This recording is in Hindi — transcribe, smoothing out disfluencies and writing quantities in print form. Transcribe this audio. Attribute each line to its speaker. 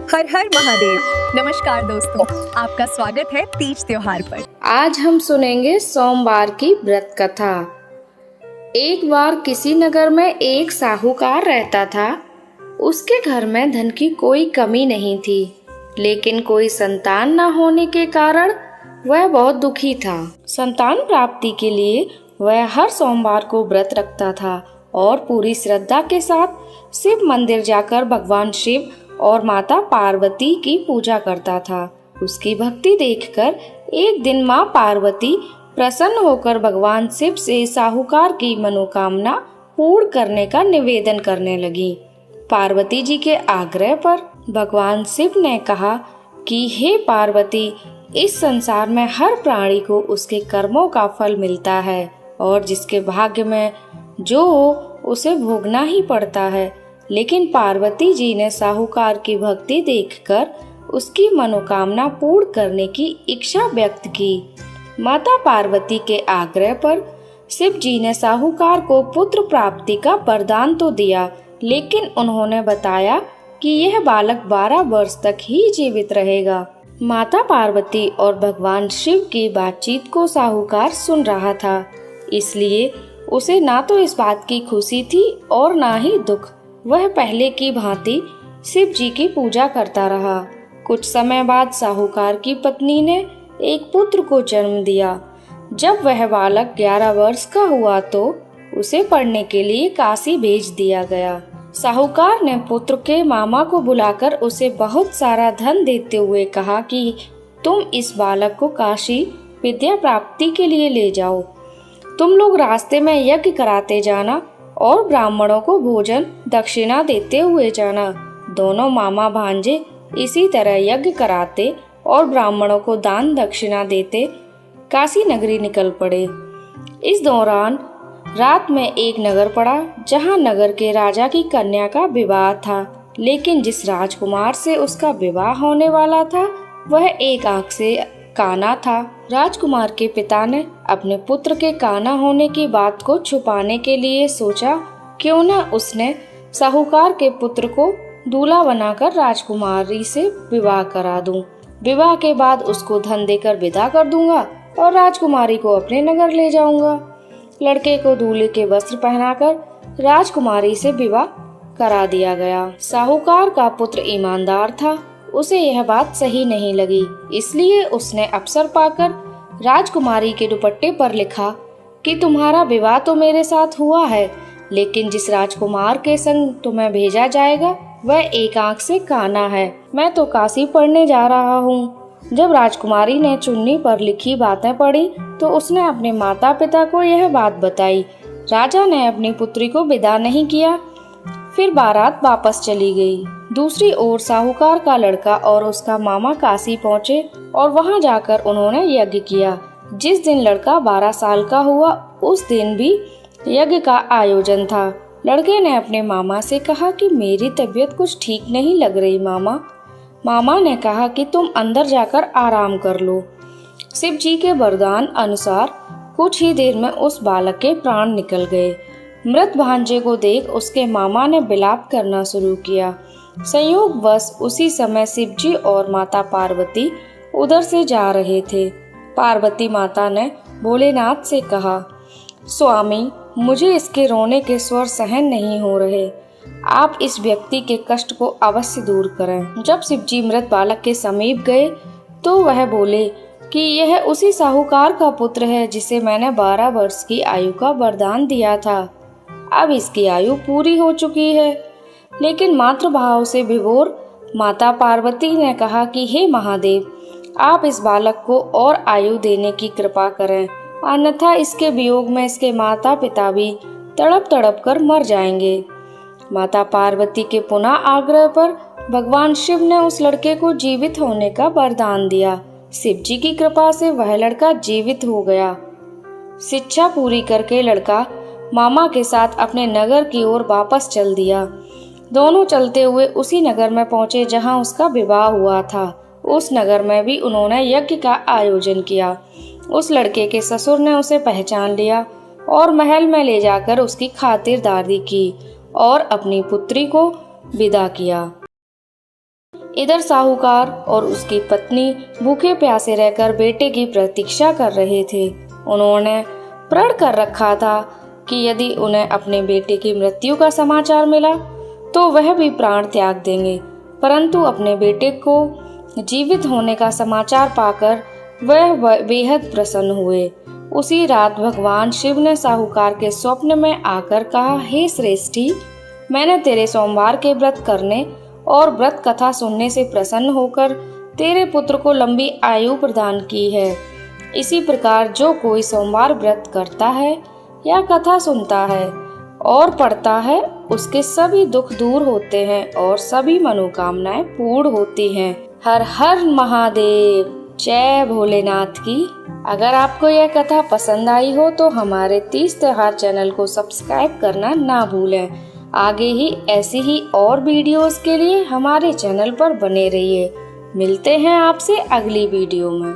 Speaker 1: हर हर महादेव। नमस्कार दोस्तों, आपका स्वागत है तीज त्योहार पर।
Speaker 2: आज हम सुनेंगे सोमवार की व्रत कथा। एक बार किसी नगर में एक साहूकार रहता था। उसके घर में धन की कोई कमी नहीं थी, लेकिन कोई संतान न होने के कारण वह बहुत दुखी था। संतान प्राप्ति के लिए वह हर सोमवार को व्रत रखता था और पूरी श्रद्धा के साथ शिव मंदिर जाकर भगवान शिव और माता पार्वती की पूजा करता था। उसकी भक्ति देखकर एक दिन माँ पार्वती प्रसन्न होकर भगवान शिव से साहूकार की मनोकामना पूर्ण करने का निवेदन करने लगी। पार्वती जी के आग्रह पर भगवान शिव ने कहा कि हे पार्वती, इस संसार में हर प्राणी को उसके कर्मों का फल मिलता है और जिसके भाग्य में जो हो उसे भोगना ही पड़ता है। लेकिन पार्वती जी ने साहूकार की भक्ति देखकर उसकी मनोकामना पूर्ण करने की इच्छा व्यक्त की। माता पार्वती के आग्रह पर शिव जी ने साहूकार को पुत्र प्राप्ति का वरदान तो दिया, लेकिन उन्होंने बताया कि यह बालक 12 वर्ष तक ही जीवित रहेगा। माता पार्वती और भगवान शिव की बातचीत को साहूकार सुन रहा था, इसलिए उसे ना तो इस बात की खुशी थी और ना ही दुख। वह पहले की भांति शिव जी की पूजा करता रहा। कुछ समय बाद साहूकार की पत्नी ने एक पुत्र को जन्म दिया। जब वह बालक 11 वर्ष का हुआ तो उसे पढ़ने के लिए काशी भेज दिया गया। साहूकार ने पुत्र के मामा को बुलाकर उसे बहुत सारा धन देते हुए कहा कि तुम इस बालक को काशी विद्या प्राप्ति के लिए ले जाओ। तुम लोग रास्ते में यज्ञ कराते जाना और ब्राह्मणों को भोजन दक्षिणा देते हुए जाना। दोनों मामा भांजे इसी तरह यज्ञ कराते और ब्राह्मणों को दान दक्षिणा देते काशी नगरी निकल पड़े। इस दौरान रात में एक नगर पड़ा जहां नगर के राजा की कन्या का विवाह था, लेकिन जिस राजकुमार से उसका विवाह होने वाला था वह एक आंख से काना था। राजकुमार के पिता ने अपने पुत्र के काना होने की बात को छुपाने के लिए सोचा क्यों न उसने साहूकार के पुत्र को दूल्हा बनाकर राजकुमारी से विवाह करा दूं। विवाह के बाद उसको धन देकर विदा कर दूंगा और राजकुमारी को अपने नगर ले जाऊंगा। लड़के को दूल्हे के वस्त्र पहनाकर राजकुमारी से विवाह करा दिया गया। साहूकार का पुत्र ईमानदार था, उसे यह बात सही नहीं लगी, इसलिए उसने अवसर पाकर राजकुमारी के दुपट्टे पर लिखा कि तुम्हारा विवाह तो मेरे साथ हुआ है, लेकिन जिस राजकुमार के संग तुम्हें भेजा जाएगा वह एक आंख से काना है। मैं तो काशी पढ़ने जा रहा हूँ। जब राजकुमारी ने चुन्नी पर लिखी बातें पढ़ी तो उसने अपने माता पिता को यह बात बताई। राजा ने अपनी पुत्री को विदा नहीं किया, फिर बारात वापस चली गई। दूसरी ओर साहूकार का लड़का और उसका मामा काशी पहुँचे और वहां जाकर उन्होंने यज्ञ किया। जिस दिन लड़का 12 साल का हुआ उस दिन भी यज्ञ का आयोजन था। लड़के ने अपने मामा से कहा कि मेरी तबीयत कुछ ठीक नहीं लग रही मामा। मामा ने कहा कि तुम अंदर जाकर आराम कर लो। शिव जी के वरदान अनुसार कुछ ही देर में उस बालक के प्राण निकल गए। मृत भांजे को देख उसके मामा ने विलाप करना शुरू किया। संयोगवश उसी समय शिव जी और माता पार्वती उधर से जा रहे थे। पार्वती माता ने भोलेनाथ से कहा, स्वामी, मुझे इसके रोने के स्वर सहन नहीं हो रहे, आप इस व्यक्ति के कष्ट को अवश्य दूर करें। जब शिव जी मृत बालक के समीप गए तो वह बोले कि यह उसी साहूकार का पुत्र है जिसे मैंने 12 वर्ष की आयु का वरदान दिया था। अब इसकी आयु पूरी हो चुकी है। लेकिन मातृभाव से विभोर माता पार्वती ने कहा कि हे महादेव, आप इस बालक को और आयु देने की कृपा करें, अन्यथा इसके वियोग में इसके माता पिता भी तड़प तड़प कर मर जाएंगे। माता पार्वती के पुनः आग्रह पर भगवान शिव ने उस लड़के को जीवित होने का वरदान दिया। शिव जी की कृपा से वह लड़का जीवित हो गया। शिक्षा पूरी करके लड़का मामा के साथ अपने नगर की ओर वापस चल दिया। दोनों चलते हुए उसी नगर में पहुंचे जहां उसका विवाह हुआ था। उस नगर में भी उन्होंने यज्ञ का आयोजन किया। उस लड़के के ससुर ने उसे पहचान लिया और महल में ले जाकर उसकी खातिरदारी की और अपनी पुत्री को विदा किया। इधर साहूकार और उसकी पत्नी भूखे प्यासे रहकर बेटे की प्रतीक्षा कर रहे थे। उन्होंने प्रण कर रखा था कि यदि उन्हें अपने बेटे की मृत्यु का समाचार मिला तो वह भी प्राण त्याग देंगे, परंतु अपने बेटे को जीवित होने का समाचार पाकर वह बेहद प्रसन्न हुए। उसी रात भगवान शिव ने साहूकार के स्वप्न में आकर कहा, हे श्रेष्ठी, मैंने तेरे सोमवार के व्रत करने और व्रत कथा सुनने से प्रसन्न होकर तेरे पुत्र को लंबी आयु प्रदान की है। इसी प्रकार जो कोई सोमवार व्रत करता है या कथा सुनता है और पढ़ता है, उसके सभी दुख दूर होते हैं और सभी मनोकामनाएं पूर्ण होती हैं। हर हर महादेव, जय भोलेनाथ की। अगर आपको यह कथा पसंद आई हो तो हमारे तीज त्योहार चैनल को सब्सक्राइब करना ना भूलें। आगे ही ऐसी ही और वीडियोस के लिए हमारे चैनल पर बने रहिए। मिलते हैं आपसे अगली वीडियो में।